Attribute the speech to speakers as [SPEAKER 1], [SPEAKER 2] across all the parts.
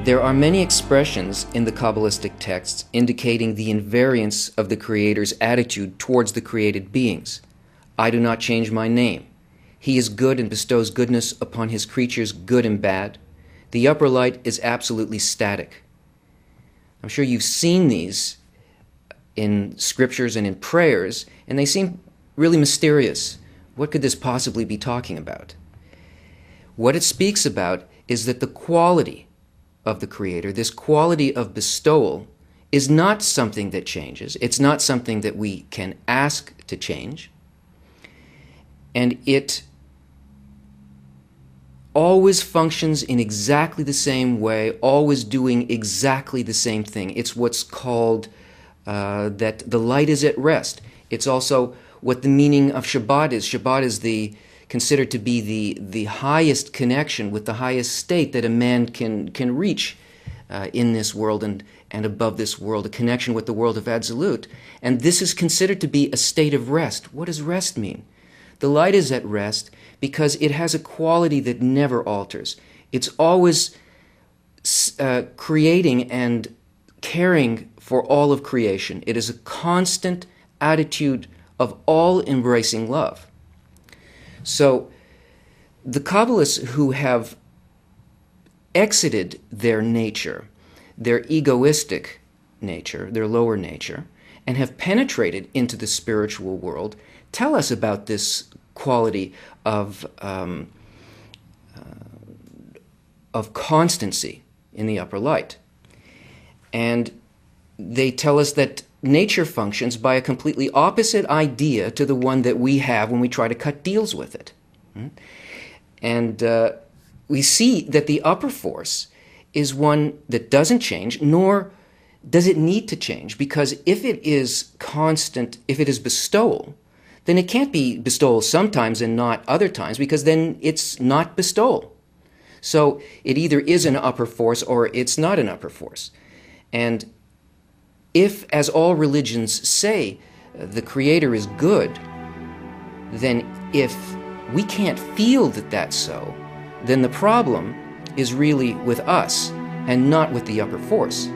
[SPEAKER 1] There are many expressions in the Kabbalistic texts indicating the invariance of the Creator's attitude towards the created beings. I do not change my name. He is good and bestows goodness upon his creatures, good and bad. The upper light is absolutely static. I'm sure you've seen these in scriptures and in prayers, and they seem really mysterious. What could this possibly be talking about? What it speaks about is that the quality of the Creator, this quality of bestowal, is not something that changes. It's not something that we can ask to change. And it always functions in exactly the same way, always doing exactly the same thing. It's what's called that the light is at rest. It's also what the meaning of Shabbat is. Shabbat is considered to be the highest connection with the highest state that a man can reach in this world and above this world, a connection with the world of Absolute. And this is considered to be a state of rest. What does rest mean? The light is at rest because it has a quality that never alters. It's always creating and caring for all of creation. It is a constant attitude of all-embracing love. So the Kabbalists who have exited their nature, their egoistic nature, their lower nature, and have penetrated into the spiritual world, tell us about this quality of constancy in the upper light. And they tell us that nature functions by a completely opposite idea to the one that we have when we try to cut deals with it. And we see that the upper force is one that doesn't change, nor does it need to change, because if it is constant, if it is bestowal, then it can't be bestowal sometimes and not other times, because then it's not bestowal. So it either is an upper force or it's not an upper force. And if, as all religions say, the Creator is good, then if we can't feel that that's so, then the problem is really with us and not with the upper force.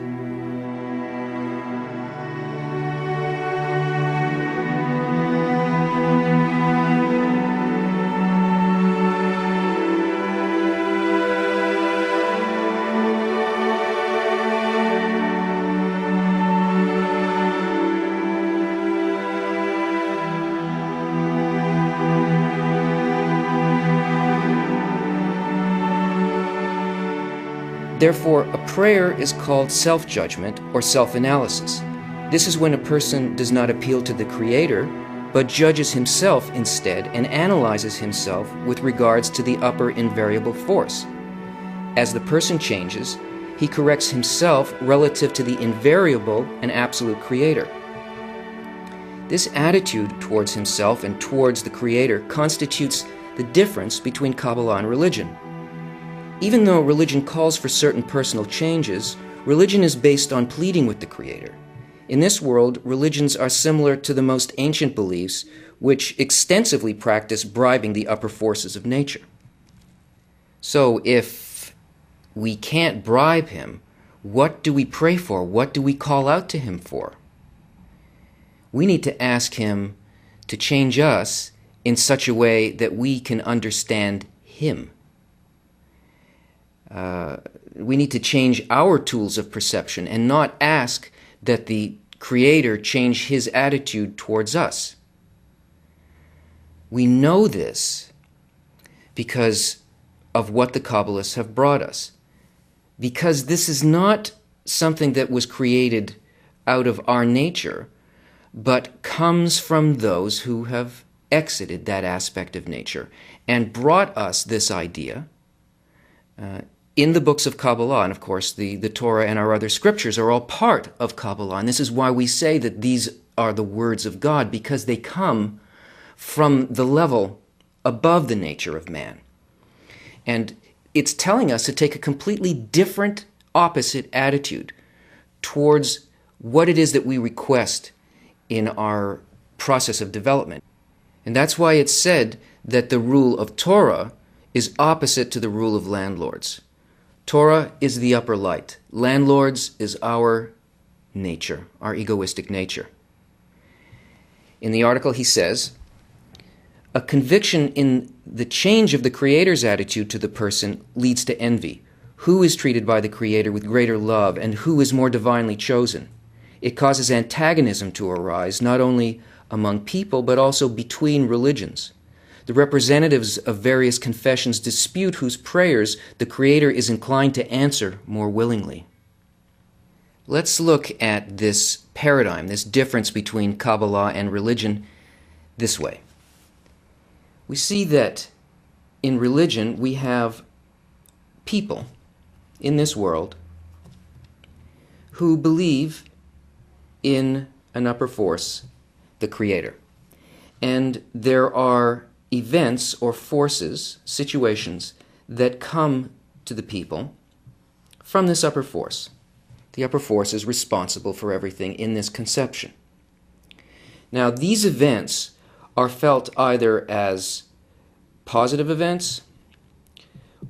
[SPEAKER 1] Therefore, a prayer is called self-judgment or self-analysis. This is when a person does not appeal to the Creator, but judges himself instead and analyzes himself with regards to the upper invariable force. As the person changes, he corrects himself relative to the invariable and absolute Creator. This attitude towards himself and towards the Creator constitutes the difference between Kabbala and religion. Even though religion calls for certain personal changes, religion is based on pleading with the Creator. In this world, religions are similar to the most ancient beliefs, which extensively practice bribing the upper forces of nature. So if we can't bribe him, what do we pray for? What do we call out to him for? We need to ask him to change us in such a way that we can understand him. We need to change our tools of perception and not ask that the Creator change his attitude towards us. We know this because of what the Kabbalists have brought us. Because this is not something that was created out of our nature, but comes from those who have exited that aspect of nature and brought us this idea in the books of Kabbala. And of course, the Torah and our other scriptures are all part of Kabbala. And this is why we say that these are the words of God, because they come from the level above the nature of man. And it's telling us to take a completely different, opposite attitude towards what it is that we request in our process of development. And that's why it's said that the rule of Torah is opposite to the rule of landlords. Torah is the upper light. Landlords is our nature, our egoistic nature. In the article he says, a conviction in the change of the Creator's attitude to the person leads to envy. Who is treated by the Creator with greater love, and who is more divinely chosen? It causes antagonism to arise, not only among people, but also between religions. The representatives of various confessions dispute whose prayers the Creator is inclined to answer more willingly. Let's look at this paradigm, this difference between Kabbala and religion, this way. We see that in religion we have people in this world who believe in an upper force, the Creator. And there are events or forces, situations, that come to the people from this upper force. The upper force is responsible for everything in this conception. Now, these events are felt either as positive events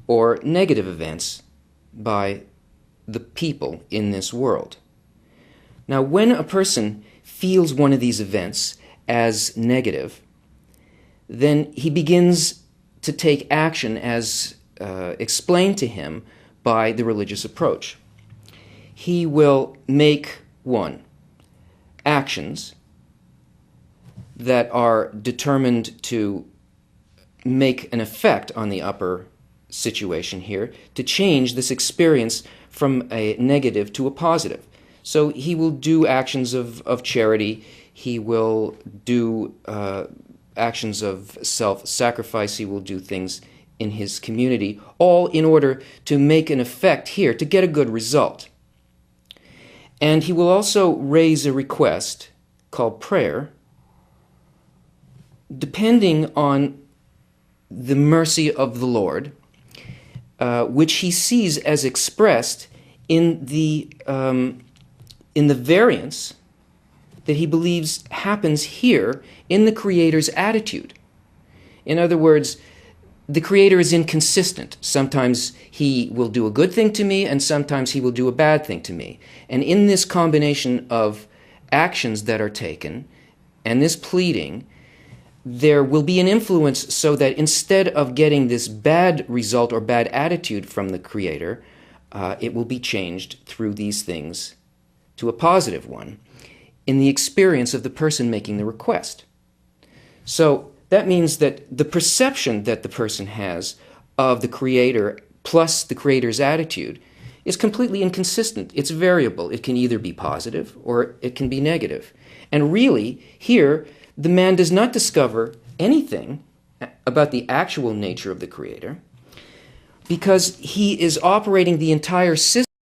[SPEAKER 1] or negative events by the people in this world. Now, when a person feels one of these events as negative, then he begins to take action as explained to him by the religious approach. He will make, one, actions that are determined to make an effect on the upper situation here, to change this experience from a negative to a positive. So he will do actions of charity, he will do actions of self-sacrifice, he will do things in his community, all in order to make an effect here, to get a good result. And he will also raise a request called prayer, depending on the mercy of the Lord, which he sees as expressed in the variance that he believes happens here in the Creator's attitude. In other words, the Creator is inconsistent. Sometimes he will do a good thing to me, and sometimes he will do a bad thing to me. And in this combination of actions that are taken and this pleading, there will be an influence so that instead of getting this bad result or bad attitude from the Creator, it will be changed through these things to a positive one in the experience of the person making the request. So that means that the perception that the person has of the Creator plus the Creator's attitude is completely inconsistent. It's variable. It can either be positive or it can be negative. And really, here, the man does not discover anything about the actual nature of the Creator because he is operating the entire system